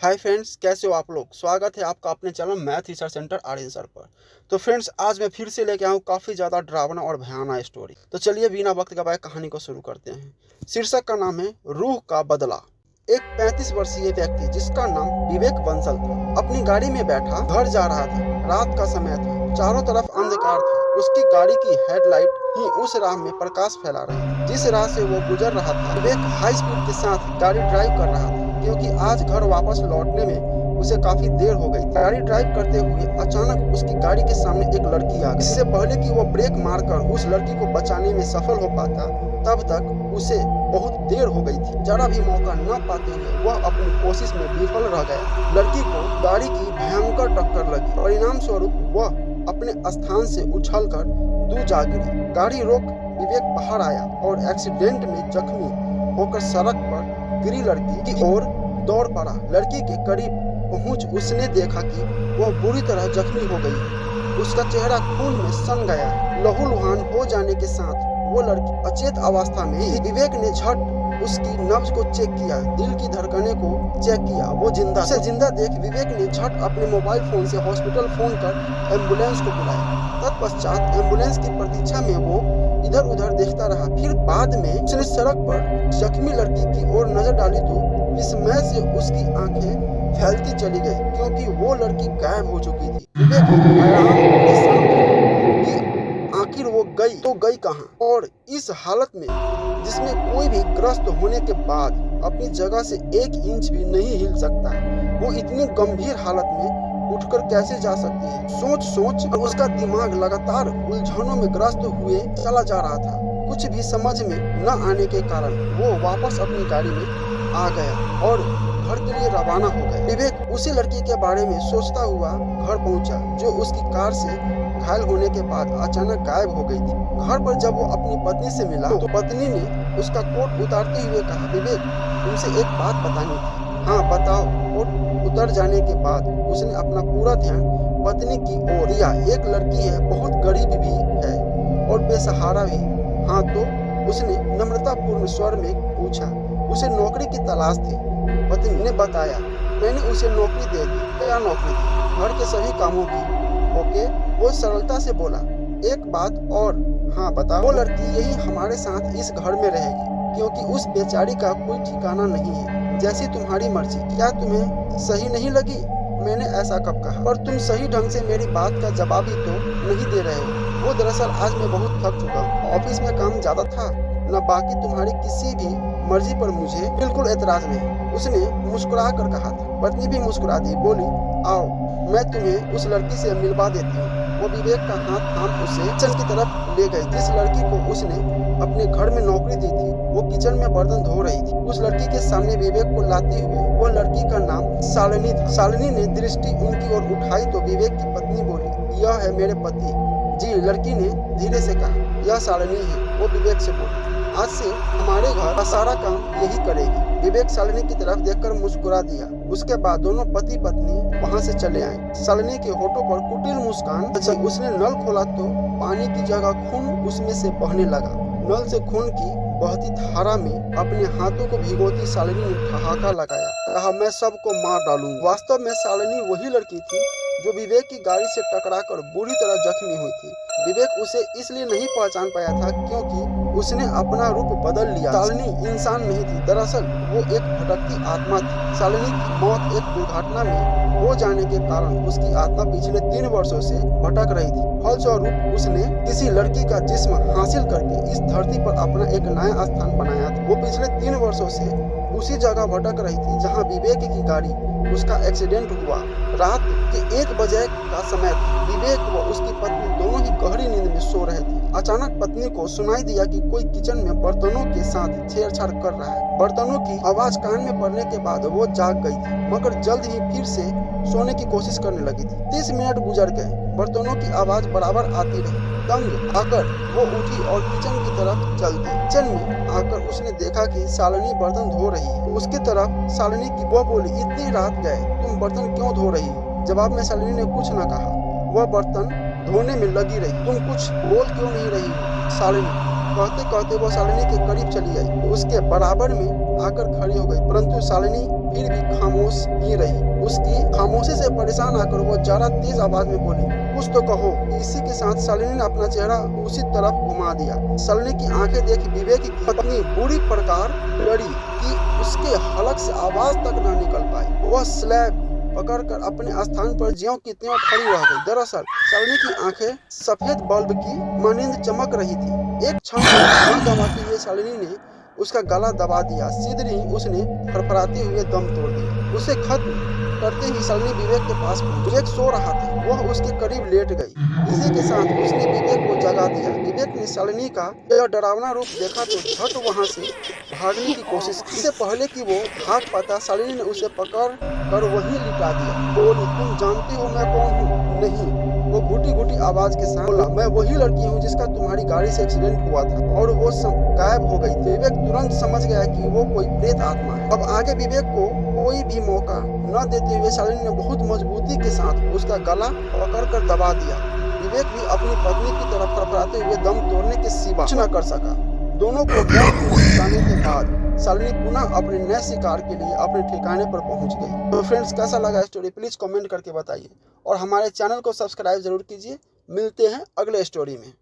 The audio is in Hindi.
हाय फ्रेंड्स, कैसे हो आप लोग। स्वागत है आपका अपने channel math research centre Aryan sir पर। तो फ्रेंड्स, आज मैं फिर से लेके आया हूँ काफ़ी ज़्यादा डरावना और भयानक स्टोरी। तो चलिए बिना वक्त गवाए कहानी को शुरू करते हैं। शीर्षक का नाम है रूह का बदला। एक 35 वर्षीय व्यक्ति जिसका नाम विवेक बंसल था, अपनी गाड़ी में बैठा घर जा रहा था। रात का समय था, चारों तरफ अंधकार था। उसकी गाड़ी की हेडलाइट ही उस राह में प्रकाश फैला रही थी जिस राह से वो गुजर रहा था। विवेक हाई स्पीड के साथ गाड़ी ड्राइव कर रहा था क्योंकि आज घर वापस लौटने में उसे काफी देर हो गई। गाड़ी ड्राइव करते हुए अचानक उसकी गाड़ी के सामने एक लड़की आ गई। इससे पहले कि वो ब्रेक मारकर उस लड़की को बचाने में सफल हो पाता, तब तक उसे बहुत देर हो गई थी। जरा भी मौका न पाते हुए वह अपनी कोशिश में विफल रह गया। लड़की को गाड़ी की भयंकर टक्कर लगी। परिणाम स्वरूप वह अपने स्थान से उछलकर दूर जा गिरी। गाड़ी रोक विवेक बाहर आया और एक्सीडेंट में जख्मी होकर सड़क पर गिरी लड़की की ओर दौड़ पड़ा। लड़की के करीब पहुंच उसने देखा कि वह बुरी तरह जख्मी हो गई है। उसका चेहरा खून में सन गया। लहूलुहान हो जाने के साथ वो लड़की अचेत अवस्था में ही। विवेक ने झट उसकी नब्ज को चेक किया, दिल की धड़कने को चेक किया। वो जिंदा। उसे जिंदा देख विवेक ने झट अपने मोबाइल फोन से हॉस्पिटल फोन कर एम्बुलेंस को बुलाया। तत्पश्चात एम्बुलेंस की प्रतीक्षा में वो इधर उधर देखता रहा। फिर बाद में उसने सड़क पर जख्मी लड़की की ओर नजर डाली तो विस्मय से उसकी आंखें फैलती चली गई क्योंकि वो लड़की गायब हो चुकी थी। विवेक हैरान परेशान था कि आखिर वो गई तो गई कहाँ, और इस हालत में जिसमें कोई भी ग्रस्त होने के बाद अपनी जगह से 1 इंच भी नहीं हिल सकता, वो इतनी गंभीर हालत में उठकर कैसे जा सकती है। सोच सोच उसका दिमाग लगातार उलझनों में ग्रस्त हुए चला जा रहा था। कुछ भी समझ में न आने के कारण वो वापस अपनी गाड़ी में आ गया और घर के लिए रवाना हो गया। विवेक उसी लड़की के बारे में सोचता हुआ घर पहुंचा जो उसकी कार से घायल होने के बाद अचानक गायब हो गई थी। घर पर जब वो अपनी पत्नी से मिला तो पत्नी ने उसका कोट उतारते हुए कहा, विवेक तुमसे एक बात बतानी थी। हाँ बताओ। कोट उतर जाने के बाद उसने अपना पूरा ध्यान पत्नी की ओर दिया। एक लड़की है, बहुत गरीब भी है और बेसहारा भी। हाँ तो? उसने नम्रतापूर्ण स्वर में पूछा। उसे नौकरी की तलाश थी, पत्नी ने बताया। मैंने उसे नौकरी दे दी। क्या नौकरी थी? घर के सभी कामों की। ओके, वो सरलता से बोला। एक बात और। हाँ बताओ। वो लड़की यही हमारे साथ इस घर में रहेगी क्योंकि उस बेचारी का कोई ठिकाना नहीं है। जैसी तुम्हारी मर्जी। क्या तुम्हें सही नहीं लगी? मैंने ऐसा कब कहा? पर तुम सही ढंग से मेरी बात का जवाब ही तो नहीं दे रहे हो। वो दरअसल आज मैं बहुत थक चुका हूँ। ऑफिस में काम ज्यादा था न, बाकी तुम्हारी किसी भी मर्जी पर मुझे बिल्कुल एतराज नहीं, उसने मुस्कुरा कर कहा था। पत्नी भी मुस्कुरा दी, बोली आओ मैं तुम्हें उस लड़की से मिलवा देती हूँ। वो विवेक का हाथ थाम उसे किचन की तरफ ले गई। जिस लड़की को उसने अपने घर में नौकरी दी थी वो किचन में बर्तन धो रही थी। उस लड़की के सामने विवेक को लाते हुए वो लड़की का नाम शालिनी था। शालिनी ने दृष्टि उनकी ओर उठाई तो विवेक की पत्नी बोली, यह है मेरे पति। जी, लड़की ने धीरे से कहा। यह शालिनी है। वो विवेक से बोली, आज से हमारे घर का सारा काम यही करेगी। विवेक शालिनी की तरफ देखकर मुस्कुरा दिया। उसके बाद दोनों पति पत्नी वहां से चले आए। शालिनी के होठों पर कुटिल मुस्कान। जब उसने नल खोला तो पानी की जगह खून उसमें से बहने लगा। नल से खून की बहती धारा में अपने हाथों को भिगोती शालिनी ने ठहाका लगाया, कहा मैं सबको मार डालूंगी। वास्तव में शालिनी वही लड़की थी जो विवेक की गाड़ी से टकराकर बुरी तरह जख्मी हुई थी। विवेक उसे इसलिए नहीं पहचान पाया था क्योंकि उसने अपना रूप बदल लिया। शालिनी इंसान नहीं थी, दरअसल वो एक भटकती आत्मा थी। शालिनी की मौत एक दुर्घटना में हो जाने के कारण उसकी आत्मा पिछले 3 वर्षों से भटक रही थी। फलस्वरूप उसने किसी लड़की का जिस्म हासिल करके इस धरती पर अपना एक नया स्थान बनाया था। वो पिछले 3 वर्षों से उसी जगह भटक रही थी जहां विवेक की गाड़ी उसका एक्सीडेंट हुआ। रात के 1 बजे का समय था। विवेक व उसकी पत्नी दोनों ही गहरी नींद में सो रहे थे। अचानक पत्नी को सुनाई दिया कि कोई किचन में बर्तनों के साथ छेड़छाड़ कर रहा है। बर्तनों की आवाज कान में पड़ने के बाद वो जाग गई थी, मगर जल्द ही फिर से सोने की कोशिश करने लगी थी। 30 मिनट गुजर गए, बर्तनों की आवाज बराबर आती रही। तंग आकर वो उठी और किचन की तरफ चल दी। किचन में आकर उसने देखा कि शालिनी बर्तन धो रही है। उसकी तरफ शालिनी की वो बोली, इतनी रात गए तुम बर्तन क्यों धो रही हो? जवाब में शालिनी ने कुछ न कहा। वह बर्तन धोने में लगी रही। तुम कुछ बोल क्यों नहीं रही शालिनी? कहते कहते वो शालिनी के करीब चली आई, उसके बराबर में आकर खड़ी हो गई, परंतु शालिनी फिर भी खामोश ही रही। उसकी खामोशी से परेशान आकर वो जरा तेज आवाज में बोली, कुछ तो कहो। इसी के साथ शालिनी ने अपना चेहरा उसी तरफ घुमा दिया। शालिनी की आंखें देख विवेक की पत्नी बुरी प्रकार डरी कि उसके हलक से आवाज तक न निकल पाई। वह स्लैब पकड़कर अपने स्थान पर ज्यों की त्यों खड़ी रह गई। दरअसल शालिनी की आंखें सफेद बल्ब की मानिंद चमक रही थी। एक क्षण न गंवाते हुए शालिनी ने उसका गला दबा दिया। सीधे ही उसने फड़फड़ाते हुए दम तोड़ दिया। उसे खत्म करते ही शालिनी विवेक के पास पहुंची। विवेक सो रहा था, वह उसके करीब लेट गई। इसी के साथ उसने विवेक को जगा दिया। विवेक ने शालिनी का यह डरावना रूप देखा तो झट वहां से भागने की कोशिश की। इससे पहले कि वो भाग पाता, शालिनी ने उसे पकड़ कर वहीं लिटा दिया। बोली, तुम जानती हो मैं कौन हूँ? नहीं, वो घुटी घुटी आवाज के साथ बोला, मैं वही लड़की हूँ जिसका तुम्हारी गाड़ी से एक्सीडेंट हुआ था और वो गायब हो गई। विवेक तुरंत समझ गया कि वो कोई प्रेत आत्मा है। अब आगे विवेक को कोई भी मौका न देते हुए शालिनी ने बहुत मजबूती के साथ उसका गला पकड़कर दबा दिया। विवेक भी अपनी पत्नी की तरफ फड़फड़ाते हुए दम तोड़ने के सिवा कुछ न कर सका। दोनों को जाने के बाद शालिनी पुनः अपने नए शिकार के लिए अपने ठिकाने पर पहुंच गई। तो फ्रेंड्स, कैसा लगा स्टोरी प्लीज कमेंट करके बताइए और हमारे चैनल को सब्सक्राइब जरूर कीजिए। मिलते हैं अगले स्टोरी में।